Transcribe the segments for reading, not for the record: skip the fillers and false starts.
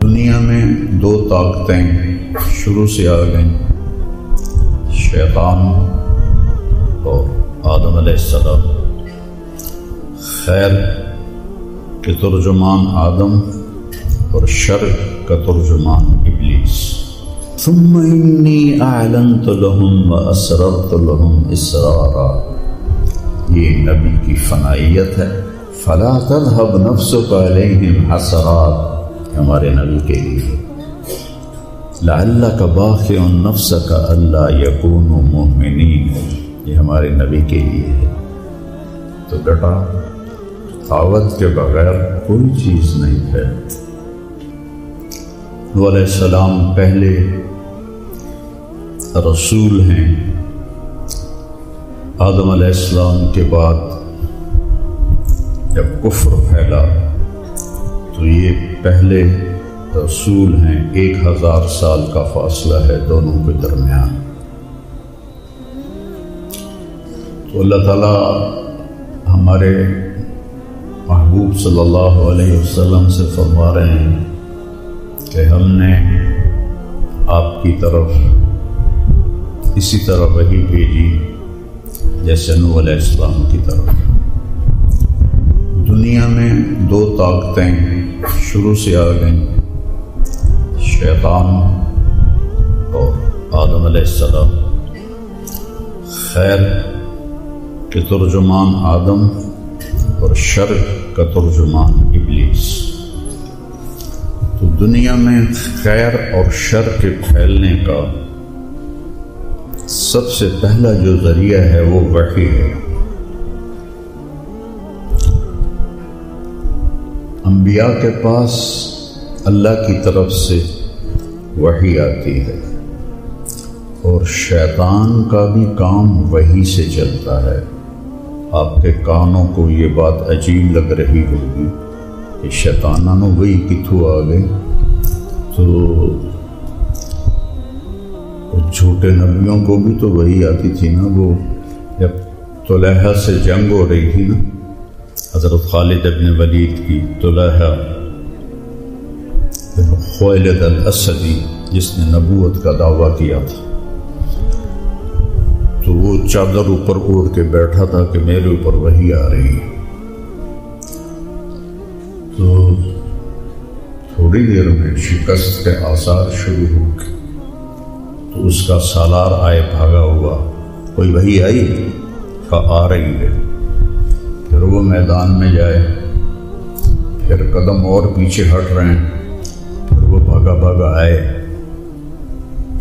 دنیا میں دو طاقتیں شروع سے آ گئیں، شیطان اور آدم علیہ السلام۔ خیر کے ترجمان آدم اور شر کا ترجمان ابلیس۔ ثم انی اعلنت لهم واسررت لهم اسرارا، یہ نبی کی فنائیت ہے۔ فلا تذهب نفسك علیہم حسرات، ہمارے نبی کے لیے لعلک باخع نفسک الا یکونوا مؤمنین، یہ ہمارے نبی کے لیے ہے۔ تو بیٹا دعوت کے بغیر کوئی چیز نہیں ہے۔ نوح علیہ السلام پہلے رسول ہیں، آدم علیہ السلام کے بعد جب کفر پھیلا تو یہ پہلے رسول ہیں۔ 1000 سال کا فاصلہ ہے دونوں کے درمیان۔ تو اللہ تعالیٰ ہمارے محبوب صلی اللہ علیہ وسلم سے فرما رہے ہیں کہ ہم نے آپ کی طرف اسی طرح وحی بھیجی جیسے نوح علیہ السلام کی طرف۔ دنیا میں دو طاقتیں شروع سے آ گئیں، شیطان اور آدم علیہ السلام۔ خیر کے ترجمان آدم اور شر کا ترجمان ابلیس۔ تو دنیا میں خیر اور شر کے پھیلنے کا سب سے پہلا جو ذریعہ ہے وہ وحی ہے۔ انبیاء کے پاس اللہ کی طرف سے وحی آتی ہے، اور شیطان کا بھی کام وحی سے چلتا ہے۔ آپ کے کانوں کو یہ بات عجیب لگ رہی ہوگی کہ شیطانوں وہی کتھو آ گئے، تو جھوٹے نبیوں کو بھی تو وہی آتی تھی نا۔ وہ جب طلحہ سے جنگ ہو رہی تھی نا، حضرت خالد ابن ولید کی، طلحہ بن خویلد الاسدی جس نے نبوت کا دعویٰ کیا تھا، تو وہ چادر اوپر اوڑھ کے بیٹھا تھا کہ میرے اوپر وحی آ رہی ہے۔ تو تھوڑی دیر میں شکست کے آثار شروع ہو گئے، تو اس کا سالار آئے بھاگا ہوا، کوئی وحی آئی؟ آ رہی ہے۔ پھر وہ میدان میں جائے، پھر قدم اور پیچھے ہٹ رہے ہیں، پھر وہ بھاگا بھاگا آئے،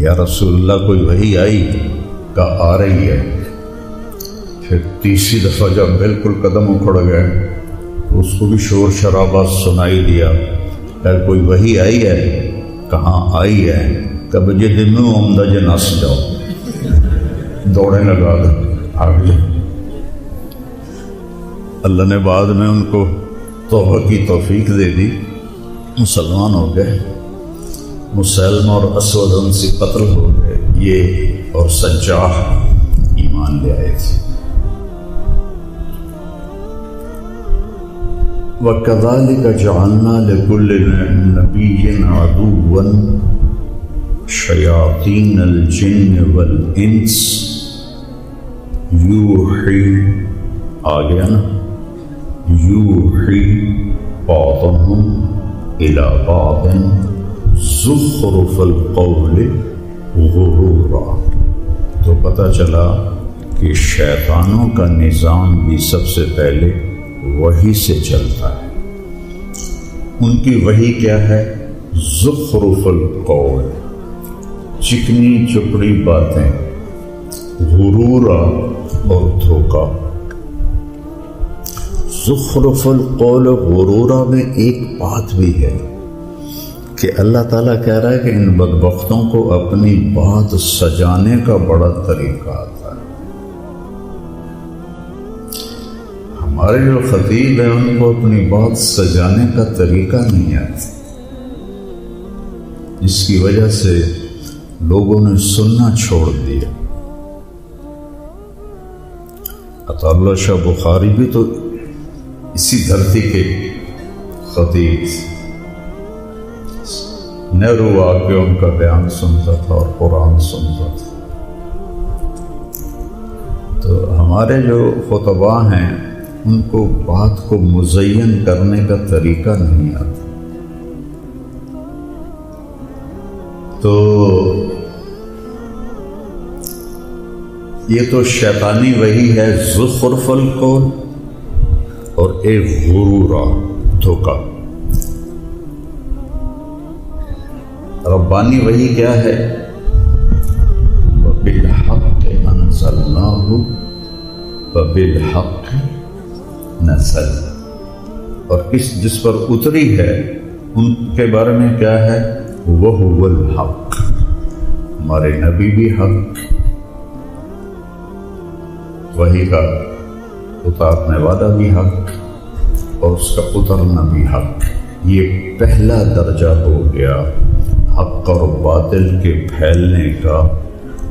یا رسول اللہ کوئی وحی آئی؟ آ رہی ہے۔ پھر تیسری دفعہ جب بالکل قدم اکھڑ گئے تو اس کو بھی شور شرابہ سنائی دیا، اگر کوئی وحی آئی ہے؟ کہاں آئی ہے؟ کب جد میں عمدہ جناس جاؤ، دوڑے لگا دو آگے۔ اللہ نے بعد میں ان کو توبہ کی توفیق دے دی، مسلمان ہو گئے۔ مسلمہ اور اسود ان سے قتل ہو گئے، یہ اور سجاح ایمان لے آئے تھے۔ وَكَذَلِكَ جَعَلْنَا لِكُلِّ نَبِيٍّ عَدُوًّا شَيَاطِينَ الْجِنِّ وَالْإِنسِ يُوحِي، آ گیا نا، يُوحِي بَعْضُهُمْ إِلَى بَعْضٍ زُخْرُفَ الْقَوْلِ غُرُورًا۔ تو پتہ چلا کہ شیطانوں کا نظام بھی سب سے پہلے وحی سے چلتا ہے۔ ان کی وحی کیا ہے؟ زخرف القول، چکنی چپڑی باتیں، غرورا اور دھوکہ۔ زخرف القول غرورا میں ایک بات بھی ہے کہ اللہ تعالیٰ کہہ رہا ہے کہ ان بدبختوں کو اپنی بات سجانے کا بڑا طریقہ آتا ہے۔ ہمارے جو خطیب ہیں ان کو اپنی بات سجانے کا طریقہ نہیں آتا، جس کی وجہ سے لوگوں نے سننا چھوڑ دیا۔ عطا اللہ شاہ بخاری بھی تو اسی دھرتی کے خطیب، نہرو آ کے ان کا بیان سنتا تھا اور قرآن سنتا تھا۔ تو ہمارے جو خطباء ہیں ان کو بات کو مزین کرنے کا طریقہ نہیں آتا۔ تو یہ تو شیطانی وحی ہے، زخرف القول، اور ایک غرورا، دھوکا۔ ربانی وحی کیا ہے؟ وَبِالْحَقِّ أَنزَلْنَاهُ وَبِالْحَقِّ نَزَلَ، اور جس پر اتری ہے ان کے بارے میں کیا ہے؟ وَهُوَ الْحَقِّ، ہمارے نبی بھی حق، وحی کا اتارنے والا بھی حق اور اس کا اترنا بھی حق۔ یہ پہلا درجہ ہو گیا۔ حق اور باطل کے پھیلنے کا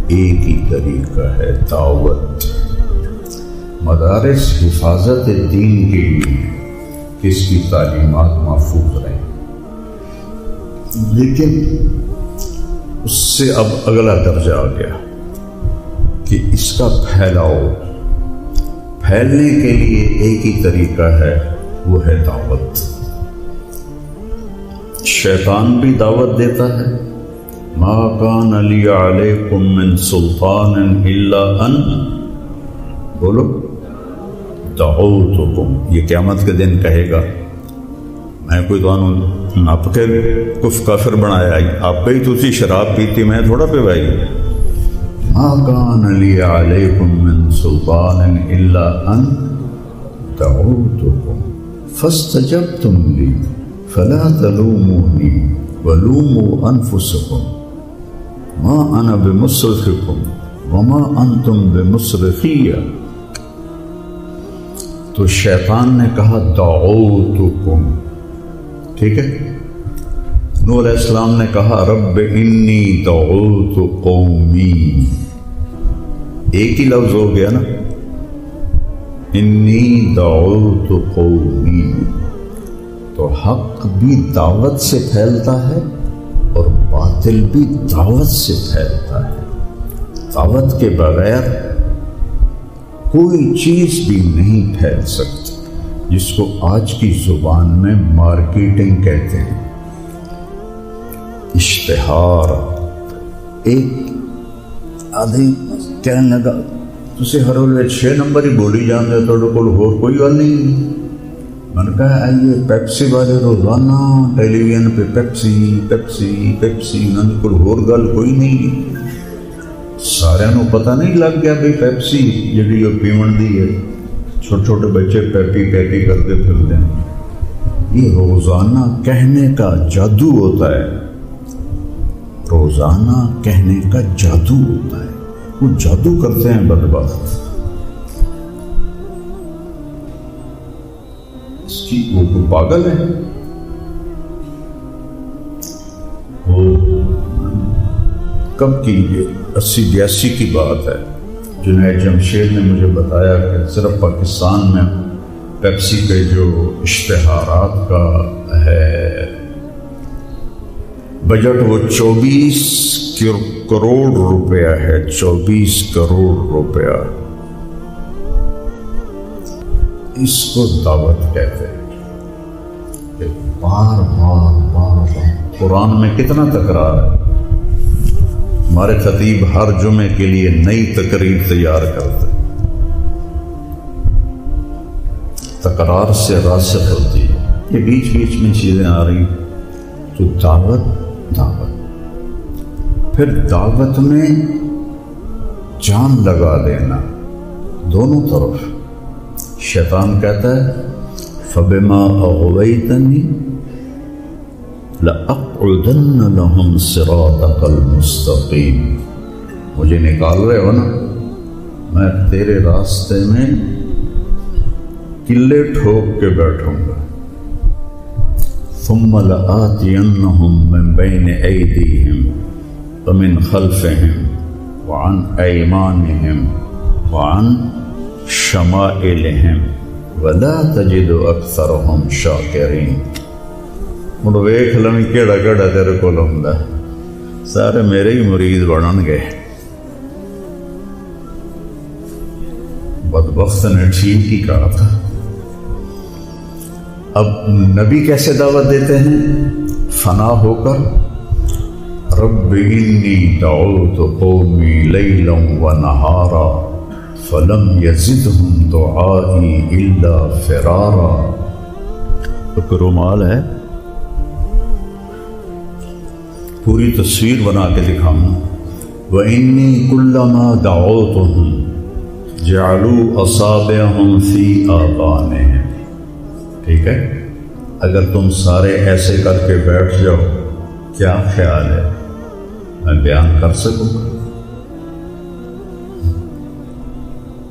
ایک ہی طریقہ ہے، دعوت۔ مدارس حفاظت دین کے لیے کس کی تعلیمات محفوظ رہیں، لیکن اس سے اب اگلا درجہ آ گیا کہ اس کا پھیلاؤ، پھیلنے کے لیے ایک ہی طریقہ ہے، وہ ہے دعوت۔ شیطان بھی دعوت دیتا ہے، ما کان لی علیکم من سلطان الا ان، بولو، دعوتکم، یہ قیامت کے دن کہے گا۔ میں کوئی تو نپ کے کف کافر بنایا، آپ پہ ہی تو اسی شراب پیتی، میں تھوڑا پہ بھائی۔ ما کان لی علیکم من سلطان الا ان دعوتکم فاستجبتم لی فلا تلومونی ولوموا انفسکم ما انا بمصرخکم وما انتم بمصرخی۔ تو شیطان نے کہا دعوتکم، ٹھیک ہے۔ نوح علیہ السلام نے کہا رب انی دعوت قومی، ایک ہی لفظ ہو گیا نا، انی دعوت قومی۔ تو حق بھی دعوت سے پھیلتا ہے اور باطل بھی دعوت سے پھیلتا ہے۔ دعوت کے بغیر کوئی چیز بھی نہیں پھیل سکتی، جس کو آج کی زبان میں مارکیٹنگ کہتے ہیں، اشتہار۔ ایک آدمی کہنے لگا تسی ہر ویلے 6 نمبر ہی بولی جاندے، تہاڈے کول ہور کوئی گل نہیں؟ میں نے کہا آئیے پیپسی والے روزانہ ٹیلی ویژن پہ پیپسی پیپسی پیپسی، انہوں نے کول ہور گل کوئی نہیں۔ سارے نو پتہ نہیں لگ گیا بھئی پیپسی جڑی وہ پیون دی ہے، چھوٹے چھوٹے بچے پیپی پیپی کرتے پھرتے ہیں۔ یہ روزانہ کہنے کا جادو ہوتا ہے، روزانہ کہنے کا جادو ہوتا ہے، وہ جادو کرتے ہیں بدبخت۔ اس کی وہ پاگل ہے، وہ کب کی 80-82 کی بات ہے۔ جنید جمشید نے مجھے بتایا کہ صرف پاکستان میں پیپسی کے جو اشتہارات کا ہے بجٹ، وہ 24 کروڑ روپیہ ہے، 24 کروڑ روپیہ۔ اس کو دعوت کہتے ہیں کہ بار بار بار بار قرآن میں کتنا تکرار ہے۔ ہمارے خطیب ہر جمعے کے لیے نئی تقریر تیار کرتے، تکرار سے راسخ ہوتی ہے۔ یہ بیچ بیچ میں چیزیں آ رہی، تو دعوت دعوت، پھر دعوت میں جان لگا دینا دونوں طرف۔ شیطان کہتا ہے فَبِمَا أَغْوَيْتَنِي لَأَقْعُدَنَّ لَهُمْ صِرَاطَكَ الْمُسْتَقِيمَ، مجھے نکال رہے ہو نا، میں تیرے راستے میں قلعے ٹھوک کے بیٹھوں گا۔ ثُمَّ لَآتِيَنَّهُمْ مِنْ بَيْنِ أَيْدِيهِمْ وَمِنْ خَلْفِهِمْ وَعَنْ أَيْمَانِهِمْ وَعَنْ شَمَائِلِهِمْ وَلَا تَجِدُ أَكْثَرَهُمْ شَاكِرِينَ۔ ہن ویکھ لویں کیڑا کیڑا تیرے کول ہوندا، سارے میرے ہی مرید بنن گے۔ بدبخت نے ٹھیک ہی کہا تھا۔ اب نبی کیسے دعوت دیتے ہیں؟ فنا ہو کر رب انی دعوت قومی لیلا ونہارا فلم یزدہم دعائی الا فرارا۔ تو رومال ہے، پوری تصویر بنا کے دکھاؤں۔ وَإِنِّي كُلَّمَا دَعَوْتُهُمْ جَعَلُوا أَصَابِعَهُمْ فِي آذَانِهِمْ۔ ٹھیک ہے، اگر تم سارے ایسے کر کے بیٹھ جاؤ، کیا خیال ہے میں بیان کر سکوں؟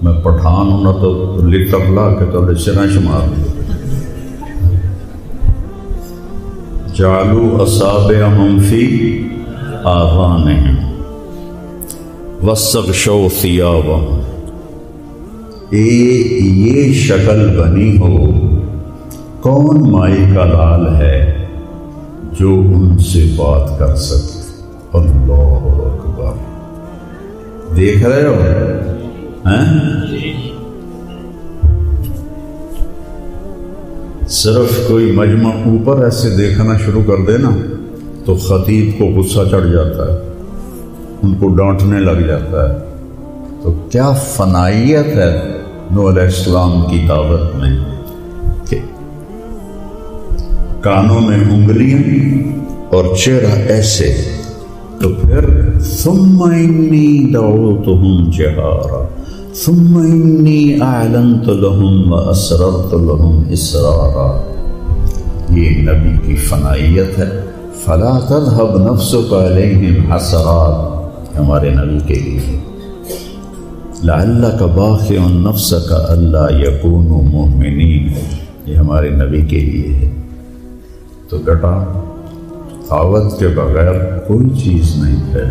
میں پٹھان ہوں نہ تو لٹر لا کے تو سریں شمار دوں۔ جعلوا اصابعهم فی آذانہم واستغشوا ثیابہم۔ یہ شکل بنی ہو، کون مائی کا لال ہے جو ان سے بات کر سکے؟ اللہ اکبر، دیکھ رہے ہو ہیں؟ صرف کوئی مجمع اوپر ایسے دیکھنا شروع کر دے نا تو خطیب کو غصہ چڑھ جاتا ہے، ان کو ڈانٹنے لگ جاتا ہے۔ تو کیا فنائیت ہے نوح علیہ السلام کی دعوت میں کہ کانوں میں انگلیاں اور چہرہ ایسے، تو پھر ثم انی دعوتہم جہارا ثم انی اعلنت لہم واسررت لہم اسرارا۔ یہ نبی کی فنائیت ہے۔ فلا تذهب نفسک علیہم حسرات، ہمارے نبی کے لیے لعلک باخع نفسک الا یکونوا مؤمنین، یہ ہمارے نبی کے لیے ہے۔ تو بیٹا، دعوت کے بغیر کوئی چیز نہیں ہے۔